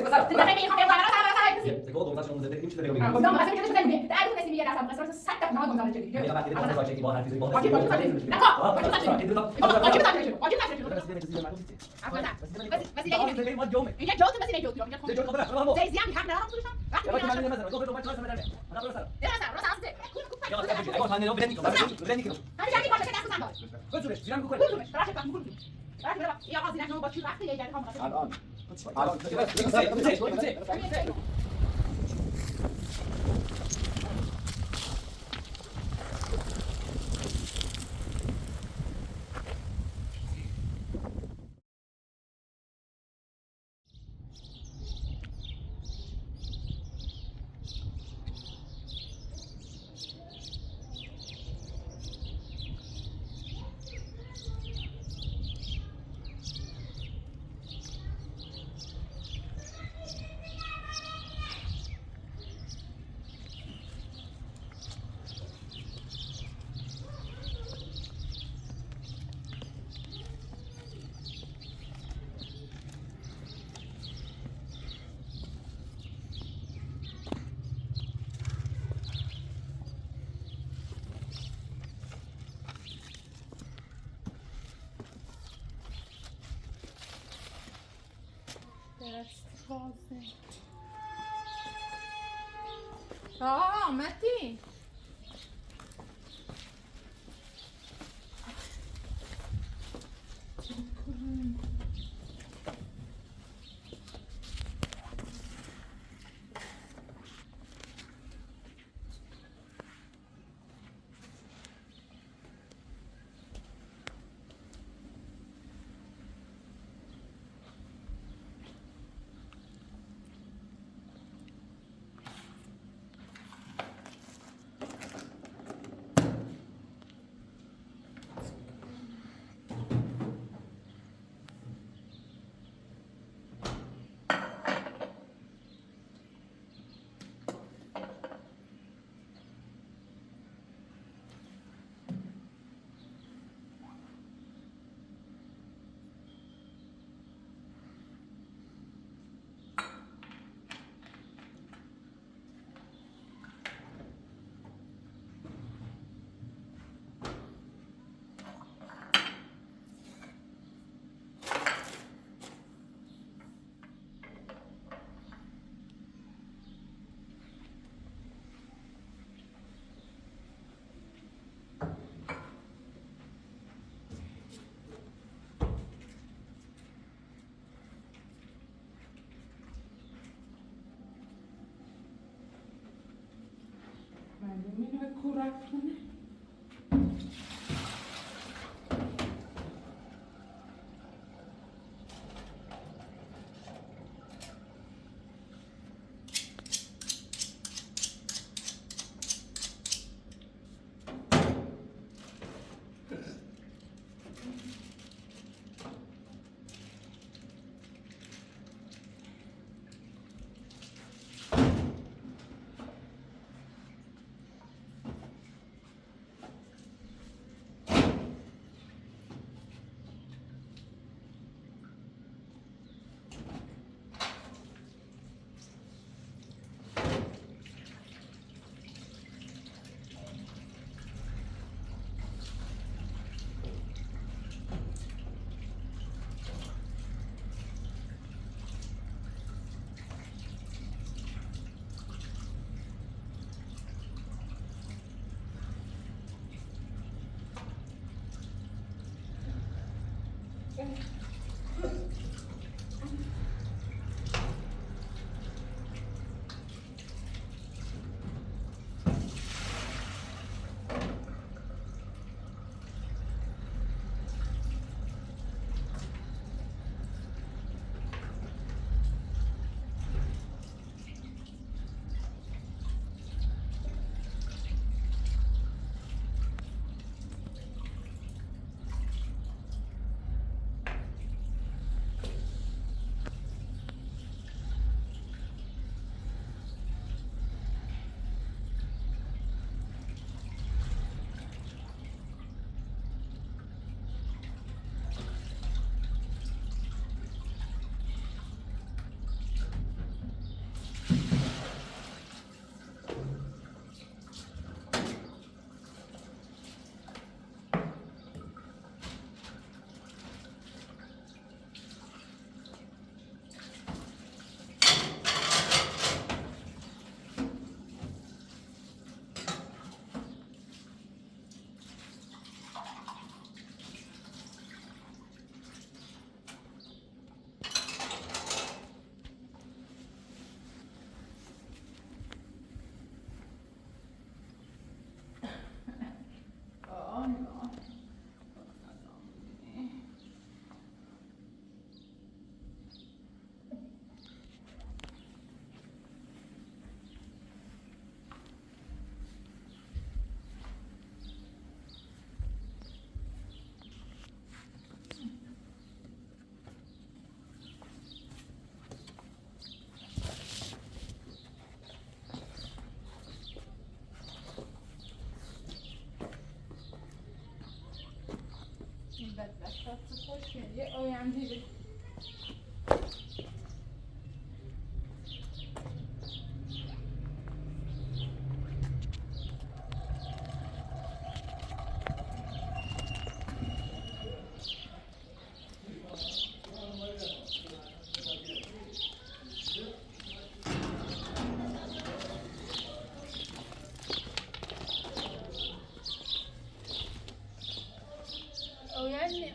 Zahra. Ty lepiej nie chowają, Nie, tego domu zaczną nie muszę tego wiedzieć. No, ma sobie kiedyś mówię, tak, tutaj sobie ja tam, to jest sakta, no, mam dalej. Nie, ja kiedy to zobaczę, kiedy ona fizycznie Chodźmy, chodźmy, chodźmy. Na co? Chodźmy na ciebie. Chodźmy na ciebie. Chodźmy na ciebie. Aspetta, ma si lei il giotto ma si lei giotto, sei ziani hanno non so. Ja właśnie mam nie mazę, dobrze, to masz na razie. Ona prosta. Rosa, Ja mam nie robię nic, robię nic. ale ja nie patrzę teraz na to. Chodź tu, zbieram kukurydzy. Proszę pan, kurczę. Ja mam zresztą bo ciuchy, ja idę tam. Teraz wchodzę. O, Mati! Będę akuratny. خوش میاد یه آینده آینده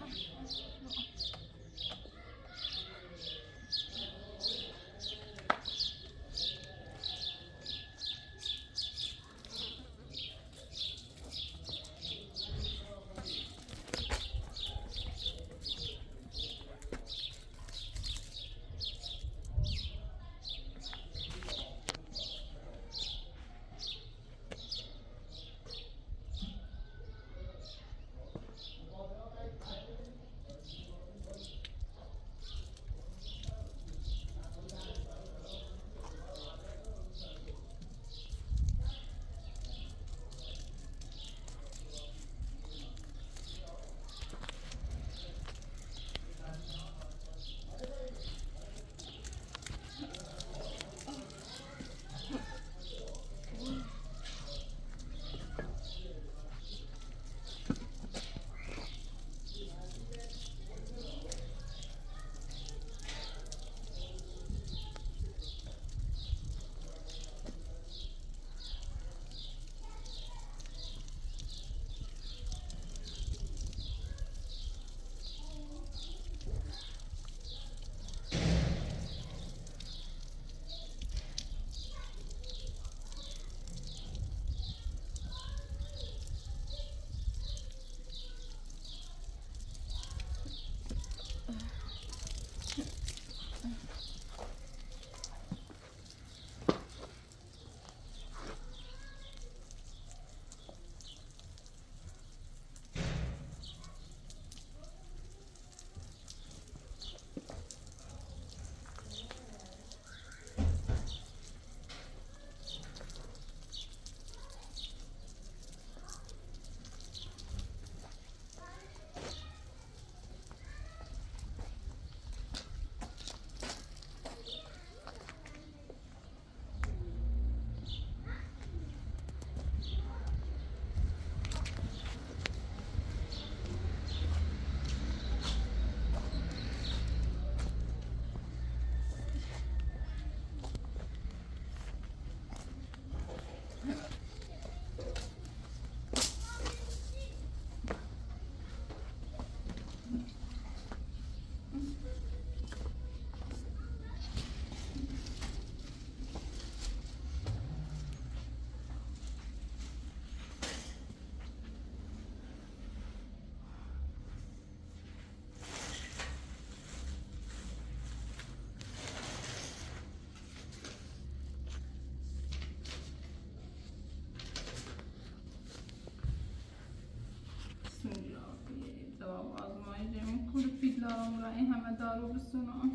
جواب آزمایش کل پیلارم را این همه دارو بسونم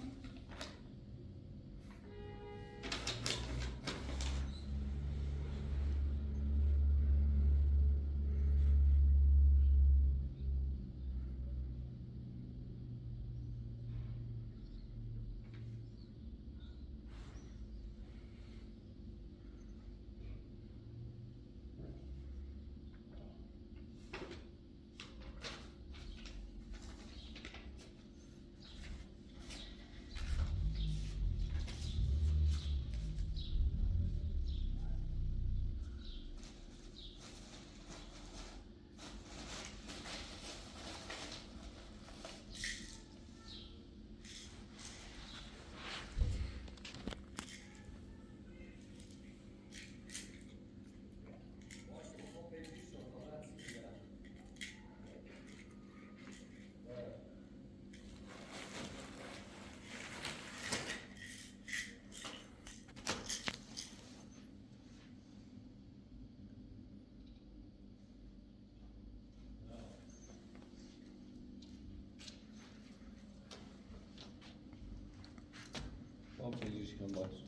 پلیشکن باش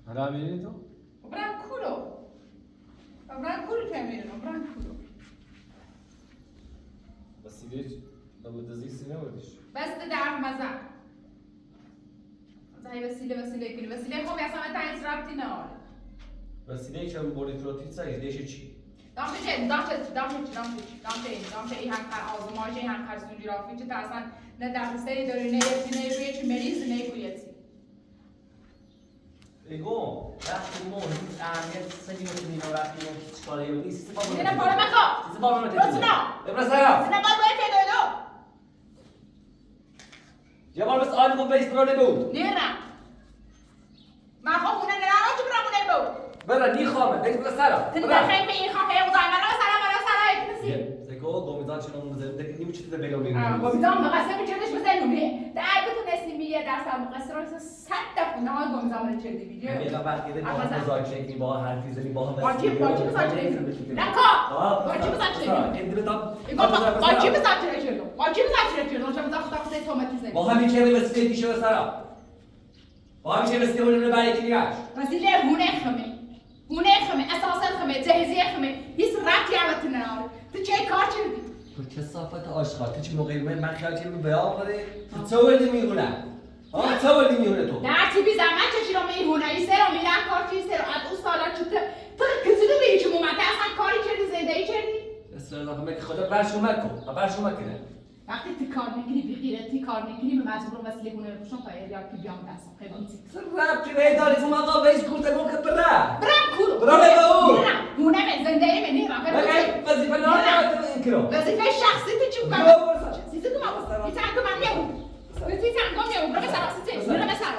حالا میری تو؟ Brancuro. Brancuro che è vero, Brancuro. وسیله دزدی سینه بردیش. بس درد مزن. زای وسیله گیری وسیله خوبی اصلا من تنیس رابطی نداره. وسیله که بردی فروتیت سایز دیشه چی؟ دامته این همکار آزمایش این همکار سنجرافی چه اصلا نه دردسری داری نه روی چه مریض نه بویتی. ایگو وقتی ما هیچ اهمیت سری می‌کنیم و وقتی ما هیچ کاری نیست سیستم نه پاره مکا. سیستم بابا رسنا. ابراهیم نه باید باید پیدا. یه بار بس آلی کو بیست برای بود نه ما خب اون نه تو برامون بود. برا نیخوامه بیست برای سرا تنتخیم به این خواهی و دائما را سلام سیکو گومیدان چنون مزرم دکی نمی‌چه تو بگم میگم گومیدان مقصر بچه‌ش بزنیم در بتونستی میگه درس مقصر رو 100 دفعه نه گومیدان رو چردی ویدیو میگم وقتی با مذاکره کنی با حرفی زنی با هم با چی مذاکره نکا با چی مذاکره چه مذاکره توماتی زنی با همین چه وسیله دیشه سرا با همین چه وسیله اون برای کی نیاش وسیله هونه خمه اساسا خمه جهزیه خمه هیچ ربطی البته نداره تو چه کار کردی تو کثافت آشغال تو چه موقعی من خیال چه بیان کنه تو چه ولی میگونه چه ولی میگونه تو نه چی بی زحمت چشی رو میگونه این سر رو میرن کار چی سر از اون سالا چطور تو کسی رو به هیچ مومنت اصلا کاری کردی زندگی کردی استرلا خمه که خدا برشومت کن برشومت کنه وقتی تی کار میکنی بی غیرتی کار میکنی به مجبورم وسیله هونه رو پوشم تا ایدیات که بیام دستم خیلی رب چی بیداری تو مقا ویس کورت مون که برم کورو برم بگو نه هونه من زندگی من نیرم وظیفه نه این کرو وظیفه شخصی تو چی کنم سیزی تو ما این تنگ من میام بتی تنگ من میام برم سر سیزی میرم سر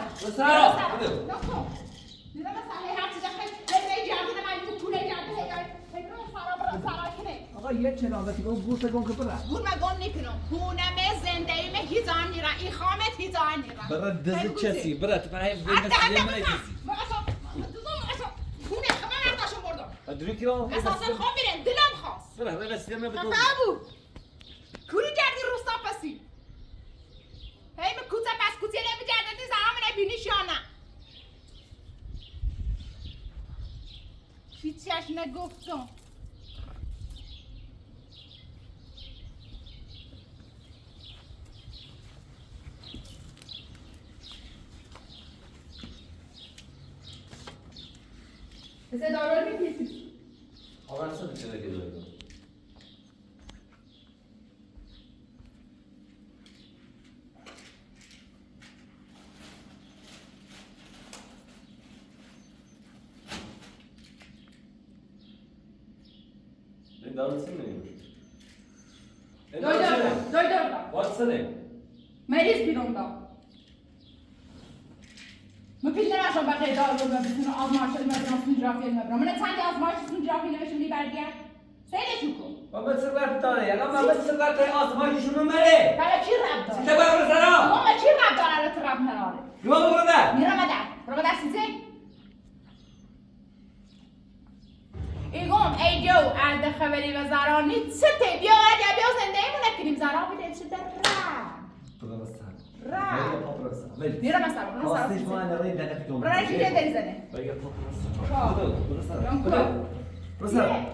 میرم سر هر چیز خیلی جدید من تو پول جدید آقا یه چنابتی گفت بورت گم که برم بور مگم نکنم هونم زندگی من هیزان نیرم این خامت هیزان نیرم برا دزد چسی برا تو برای مسئله من کسی هونه خمه مرداشم بردم ادری کرو اساسا خواه میرم دلم خواست برا وسیله من بدو بابو کوری کردی روستا پسی هی من کوچه پس کوچه نمیگردی زهرا من نبینیش یا نه هیچیش نگفتم بسه دارو میپیسی آقا اصلا چه که داریم این دارو سنیم دوی وات سنیم مریض بیرون دا من پیش نشم بقیه دارو رو بزنم آزمایش مبرم سنجرافی مبرم من چند آزمایش سنجرافی نوشتم برگرد سیلشون کن بابا چه ربط داره یا بابا چه ربط داره آزمایششون رو مره برای چی ربط داره چه باید برسرا بابا چی ربط داره الان تو ربط نداره بابا برو ده میرم در سیزه ایگم ای جو ارده خبری و زهرا نیت سته بیا زندگی مونه کنیم زهرا بیده چه در برو بستن را میرم سر آستیش ما الان این دقیقی کنم برای چی داری زنه بگه برو سر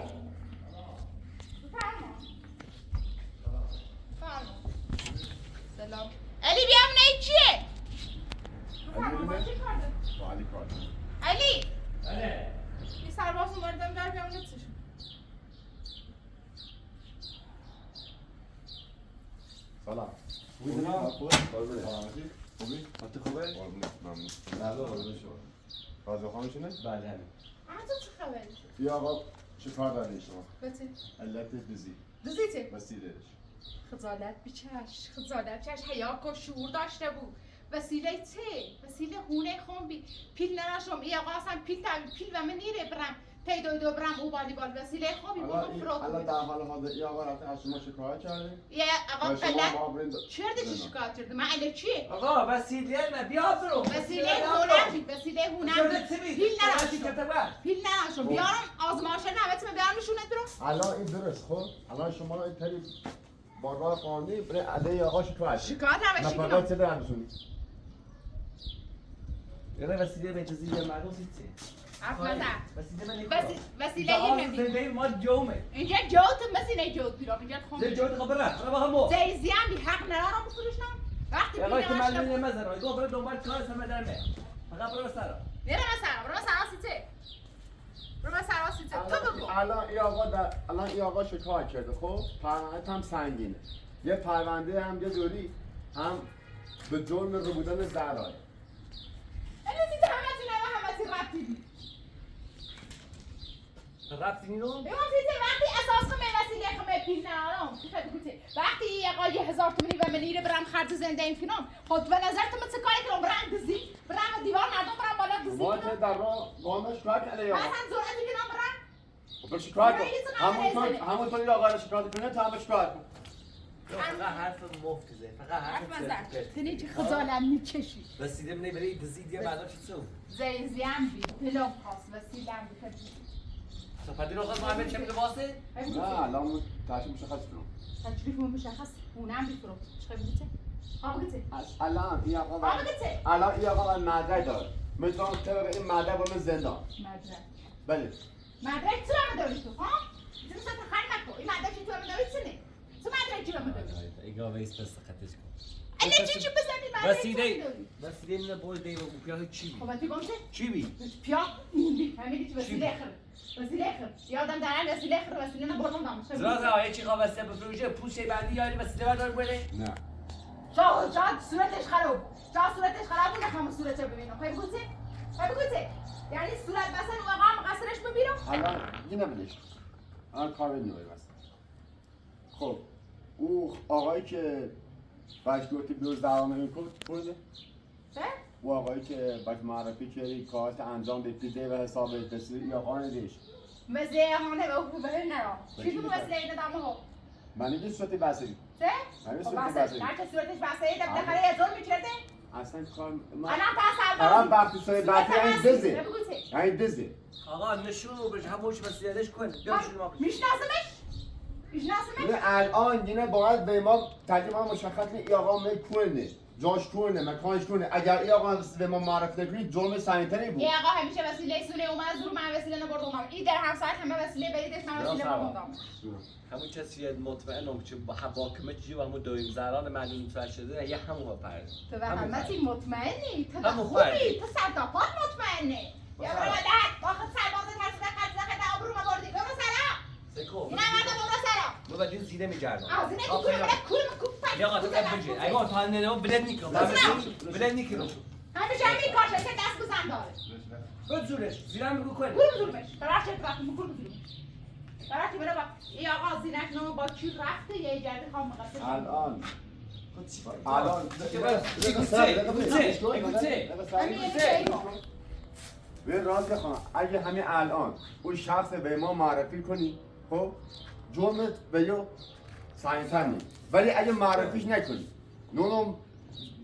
سلام علی بیام نه چیه علی این سرباز اومدم در بیام نتشون سلام خوبی جناب؟ سلامتی؟ خوبی؟ حالت خوبه؟ ممنون بله قربون شما رازی خانمشونه؟ بله همین اما تو چه خبری؟ بیا آقا چه کار داری شما؟ بچه علت دزی دوزیته وسیلهش خجالت بچش حیا کن شعور داشته بود وسیله وسیله هونه خون پیل نراشم ای آقا اصلا پیل و من نیره برم پیدای دو برم او بالیبال وسیله خوبی بودم فروت الان در حال حاضر ای آقا رفته از شما شکایت کرده؟ یه آقا فعلا چرا چی شکایت کرده من علی چیه آقا وسیله من بیا برو وسیله هونم پیل نراشم بیارم آزمایش نوبت بیارم نشونت برو الان این درست خب الان شما این طریق با راه قانونی برای علیه آقا شکایت نوشی فقط چه درمشونی؟ یه وسیله به اجازه یه مردم سیتی حرف نزن وسیله من وسیله این زنده ما جومه اینجا جوت مسیله جوت بیرون اینجا خون زنده جوت خبره حالا با همو زیزی هم بی حق نرارم بفروشنم وقتی آقای که من بیرون نمیذارم گفت برو دنبال کار سر درمه فقط برو سر برو مثلا سیته برو مثلا سیته تو بگو الان این آقا شکار کرده خب پرونده هم سنگینه یه پرونده هم یه دوری هم به جرم رو بودن زهرا سیته همه ربطی ربطی نیرو؟ سیته وقتی اساس خمه وسیله خمه پیل نرارم وقتی یه آقا 1000 تومانی و منیره برم خرج زنده این کنم خود به نظر تو مثل کاری کنم برم دزی برم دیوار مردم برم بالا دزی ما که در راه قانون شکار کرده یا من زورتی کنم برم خب شکار کن همونطوری آقا رو شکار کنه تا هم شکار کن فقط حرف مفت زه فقط حرف مزر تنی چه خجالت میکشی وسیله منی برای دزی دیگه بعدا چی تو زیزیم بی پلم پاس وسیلم بی تو پدی رو خواست محمد چه میگه واسه؟ نه الان تشریف مشخص کنم تجریف مشخص اونم بیفرم چه بگیته؟ بگیته الان این آقا بگیته الان این آقا مدرک داره میتونم طبق این مدرک با من زندان مدرک بله مدرک تو هم داری تو ها؟ تو مثلا تخیل نکن این مدرک تو هم داری چنه؟ تو مدرک تو هم داری ایگا ویس بس خطش کن اله چی بزنی مدرک وسیله من بود دیو پیاه چی خب انتی گمشه؟ چی بی؟ پیا همیدی تو وسیله خر یادم دارم وسیله خر وسیله نبردم دامش زرا چی خواه وسیله بفروشه پوشه بندی یاری وسیله بردار بره؟ نه شاد صورتش خراب بود نخوام صورتش ببینم بگوته یعنی صورت مثلا اون آقا هم قصرش ببینم الان این نمیدش الان کار نمی‌کنه مثلا خب او آقایی که باش گفتی بیوز درام میکنه پوله چه؟ او آقایی که باش معرفی کردی کارت انجام بدید و حساب رسید یا آقا ندیش مثل همونه به او ببین نرام چی تو مثل این دامه ها من اینجا صورتی بسری چه؟ من خب صورتی بسه بسری هر که صورتش بسه ای دفعه یه ظلم میکرده اصلا کار الان تا الان سربازی وقتی صورت بسری این دزه این دزه آقا نشون بشه همونش وسیلهش کن بیا شما میشناسمش الان دیگه باید به ما تقریبا مشخص ای آقا میکنه جاش کنه مکانش کنه اگر ای آقا به ما معرفی نکنید جرم سنگین‌تری بود ای آقا همیشه وسیله سونه اومد زور من وسیله نبردم این در هم ساعت همه وسیله بریدش من وسیله بردم همون کسی مطمئنم که با حواکمه چیزی و همون دویم زران معلوم فرش شده یه همون فرد تو به همتی مطمئنی تو همون خوبی تو سرتاپات مطمئنه یا برو ده آخه سربازه ترسیده قدره ده آبرو مباردی برو سرا سکو اینا مرده برو سرا ما بعدین زیده میگردم آزینه تو کنه بره کوپ یا آقا تو بجی ایوان تو هنده نمو بلد نیکرم بلد نیکرم همیشه همین کارشه که دست بزن داره بود زورش زیرم بگو کنه برو بزرمش براش چه رفتی بکن بزرمش براش بره با ای آقا زینک نمو با چی رفته یه جرده خواه مقصد الان به راست بخوام اگه همین الان اون شخص به ما معرفی کنی خب جرمت به یه سنگین‌تر نیست ولی اگه معرفیش نکنی نونم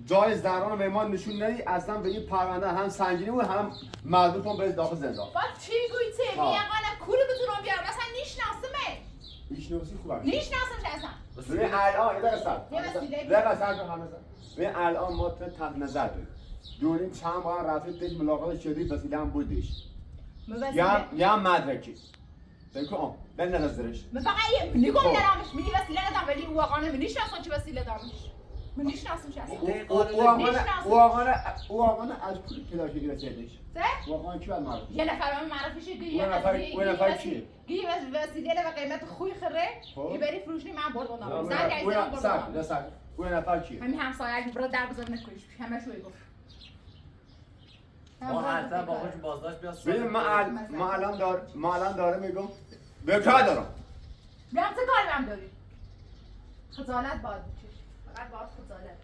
جای زهران به ما نشون ندی اصلا به یه پرونده هم سنگینی و هم مربوط کن به داخل زندان با چی گویته میگن کولی بزرم بیارم اصلا نیشناسمه میشناسی خوبه نیشناسمش اصلا ببین الان یه دقیقه صبر ببین الان ما تحت نظر داریم دوریم چند بار رفته یک ملاقات شدی وسیله هم بودیش یا مدرکی بگو من نظرش من فقط نگم نرامش منی وسیله ندام ولی او آقا نمیشناسم چه وسیله دامش من نیشناسمش اصلا او آقا از کلی پیدا شدی وسیلهش چه؟ او آقا کی باید معرفی یه نفر من معرفی شد اون نفر کیه؟ گیه وسیله و قیمت خوی خره که بری فروشنی من بردم زن جایزه من بردم اون نفر کیه؟ همین همسایه اگه برو در بزار نکنیش همه شوی گفت ما حتما با خودش بازداشت بیاد ببین ما الان داره میگم به کار دارم بیام چه کاری هم داری؟ خجالت باید بچش فقط باید خجالت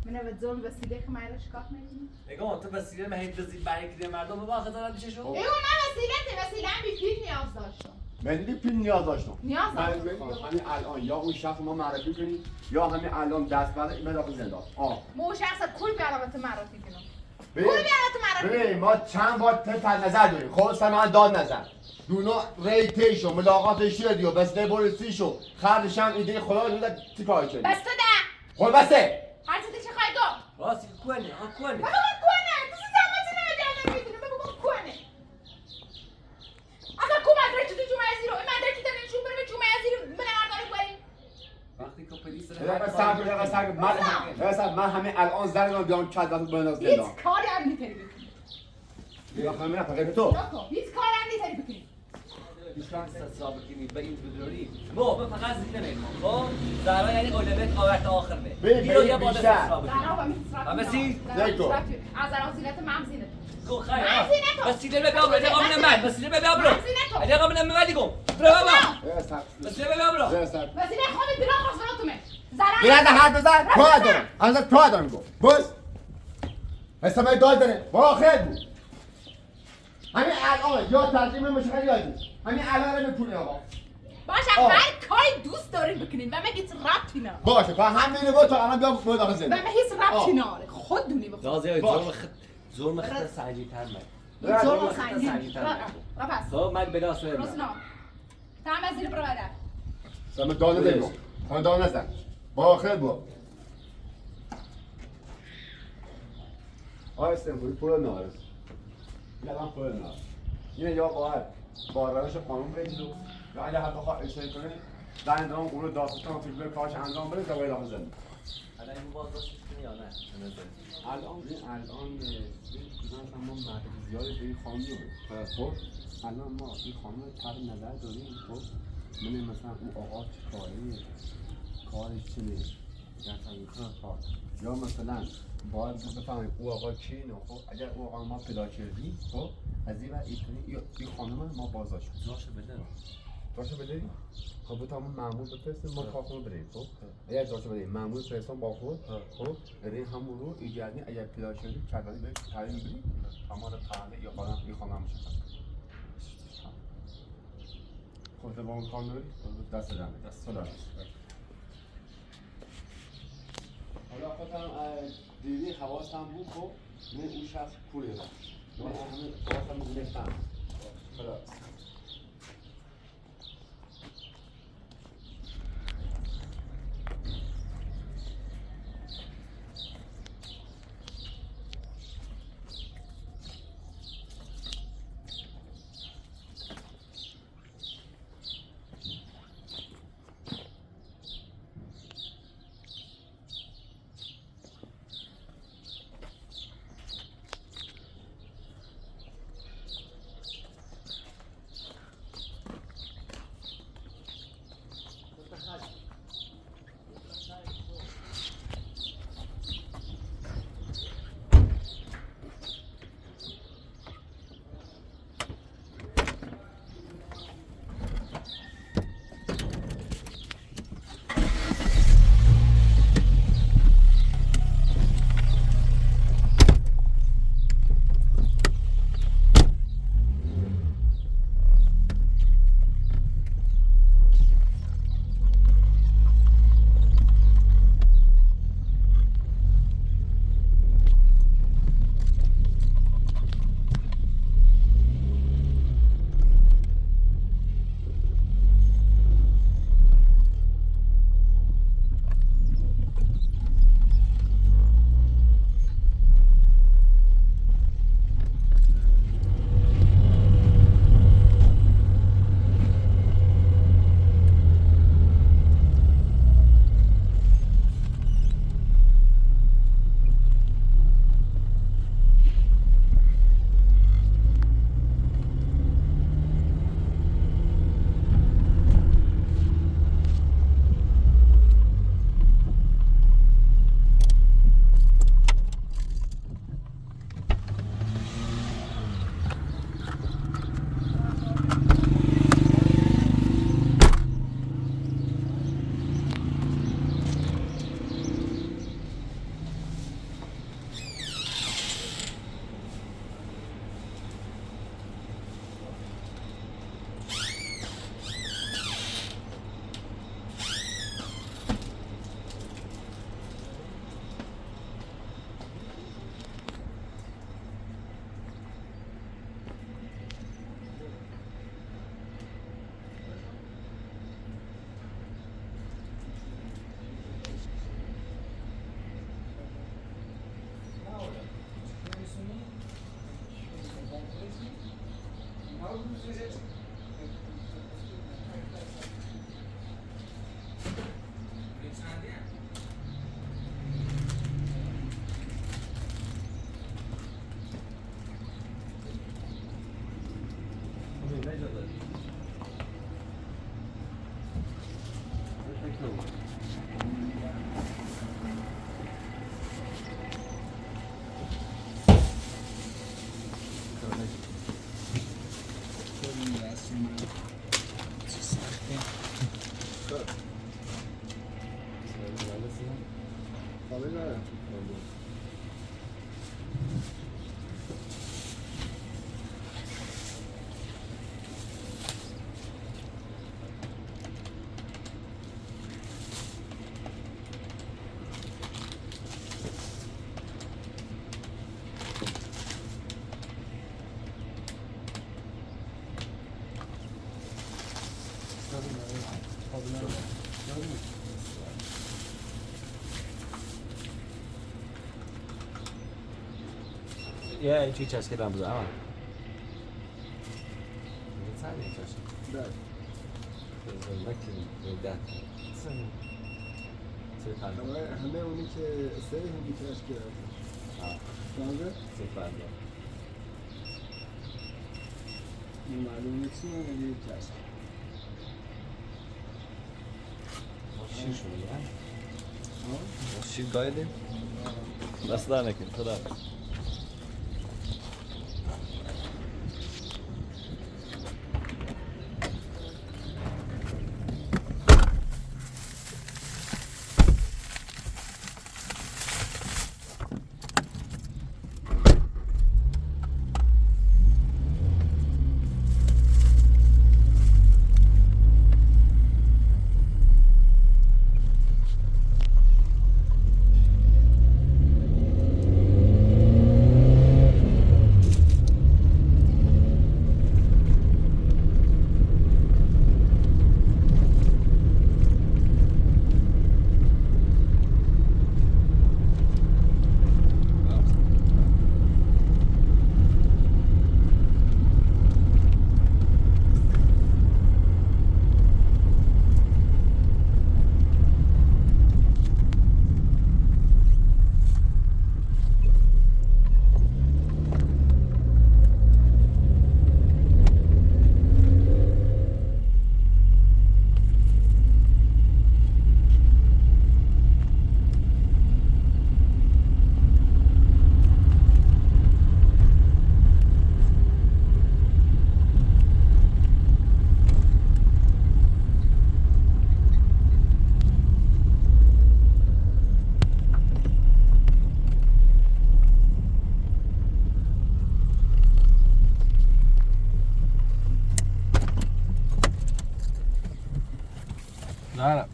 من به ظلم وسیله که من رو شکاف نکنی؟ نگاه تو وسیله مهید دزید برای کلی مردم به با خجالت میشه شو؟ ایوه من وسیله هم بی پیل نیاز داشتم من دیگه پیل نیاز داشتم نیاز داشتم همین الان یا اون شخص ما معرفی کنی یا همین الان دست برده این داخل زندان مو شخص کل بیارمت معرفی کنم کل بیارمت معرفی ببین ما چند بار تحت نظر داریم خود سمعن داد نظر دونا ریتی شو ملاقاتش شدی و بسته بورسی شو خردش هم ایده خدا رو داد چی کار کردی بسته ده خود بسته هر چیزی چه خواهی گفت راستی کنه بابا کنه تو زحمتی شما زیر بنارداری بریم وقتی که پلیس من همین الان زنم بیام کدتون بنداز هیچ کاری هم نیتری بکنی یا خانم نه فقط تو هیچ کاری هم نیتری بکنی دوستان استثاب کنید به این بدروری ما فقط زیر میمون خب زهرا یعنی اولویت آورد آخر به ببین یه بالا استثاب زهرا و بسی دیگه از زهرا زینت من زینت کو خیر وسیله به بابرو ده قابل من وسیله به بابرو زینت ده قابل من دیگم برو بابا وسیله وسیله به بابرو وسیله خودت درام خسراتومه زهرا بیاد حرف بزن تو دارم از تو دارم گفت بس حساب داد داره با خیر بود همین الان یا ترجمه مشکلی یادی همین الان به پول آقا باشه هر کاری دوست دارین بکنین و من هیچ ربطی نداره باشه فهم همینه با تو الان بیا مداخله زنده و من هیچ ربطی نداره خود دونی بخود رازی زور خط سنجی‌تر من زور سنگین را پس خب من بلا سر رسنا تعم از زیر برادر سم دانه دیگه خانه دانه نزن با خیر بود آقای استنبولی پول نارس یادم پول نارس اینه یا باید با روش قانون بگید یا اگه حتی خواه اشتری کنه در انجام اون رو داستان فیلم به کارش انجام بده تا باید آخه زنده الان این باز داشتش کنی یا نه؟ الان ما مرد زیادی به این خانم داریم خب الان ما این خانم طرح نظر داریم خب من مثلا اون آقا چه کاریه کارش چیه در طریقه کار یا مثلا باید بفهمیم او آقا کیه نه خب اگر او آقا ما پیدا کردیم خب از این بعد این خانم ما بازداشت داشته بده داشته بدهیم؟ خب تو همون معمول بفرستیم ما کارخونه بریم خب اگر داشته بدهیم معمول فرستان با خود خب بریم همون رو ایجادی اگر پیدا شدیم کردانی بریم تعلیم بریم اما رو تعلیم یا خانم این خانم میشه خب با اون کار داری؟ دست دارم دست دارم حالا خودم دیدی حواسم بود خب من اون شخص پوله دارم من همه حواسم بود نفتم خدا یه چی چسکیدم بزن اما سنگه چسکیدم بله همه اونی که سه همی که اشکی هست بله؟ سفرده معلوم نیستی من اگه چسب شیر شدی شیر گایدیم؟ دست در نکن خدا Zahra.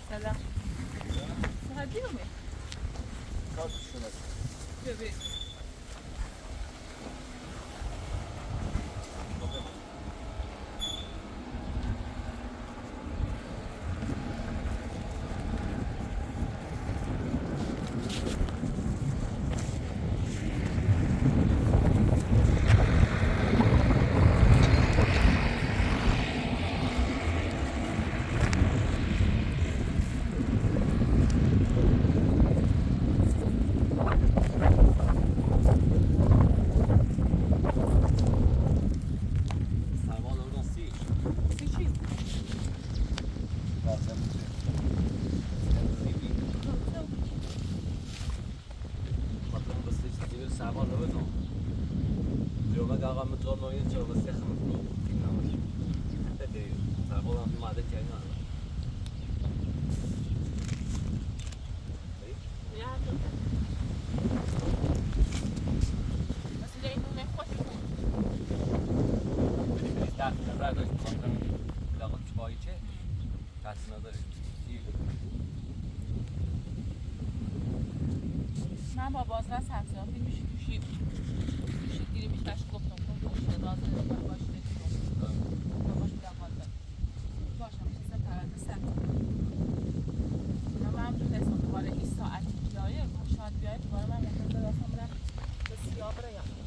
سلام. صحبتی رو می؟ کارت شده ببین. من با بازرس همزیافی میشه توشی دیری بیشترش گفتم کن توشی رازه باش دیدیم باش بودم حاضر باشم چیزا پرنده سخت اینا من همجور حساب دوباره این ساعتی بیایه شاید بیایه دوباره من منتظر راستم برم به سیاه برایم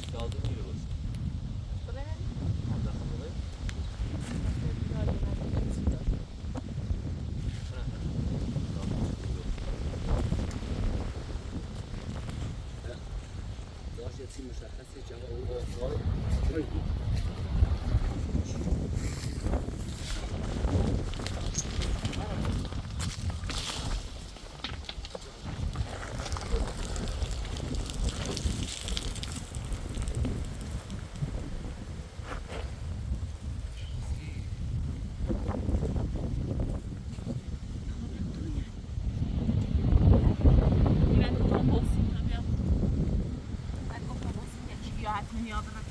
kaldı mı yiyoruz? Buraya ne? Daxilini. داشت یه چیز مشخصه جواب من گفتم باسیم نمیام. من گفتم باسیم یه چی یا حتما یادم.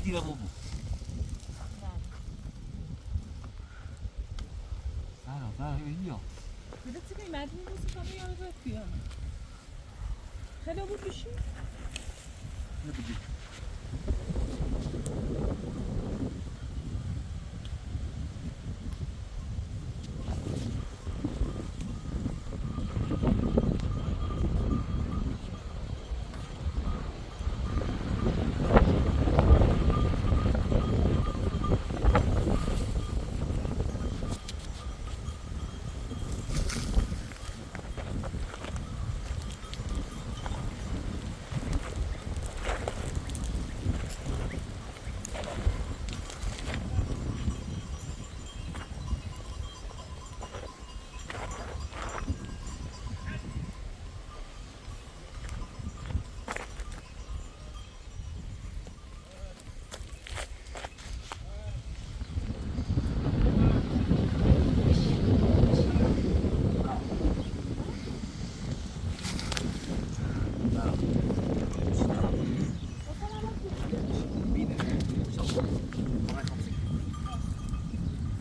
دیگه بابا Zahra بیا بده که مدنی بوسی کنه یا رو بیام. خیلی بود بشی.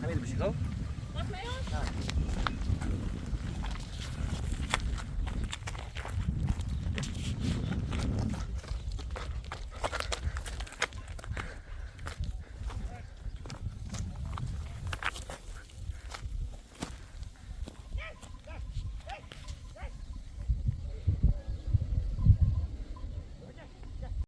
همین بشی خب Wat mij ook?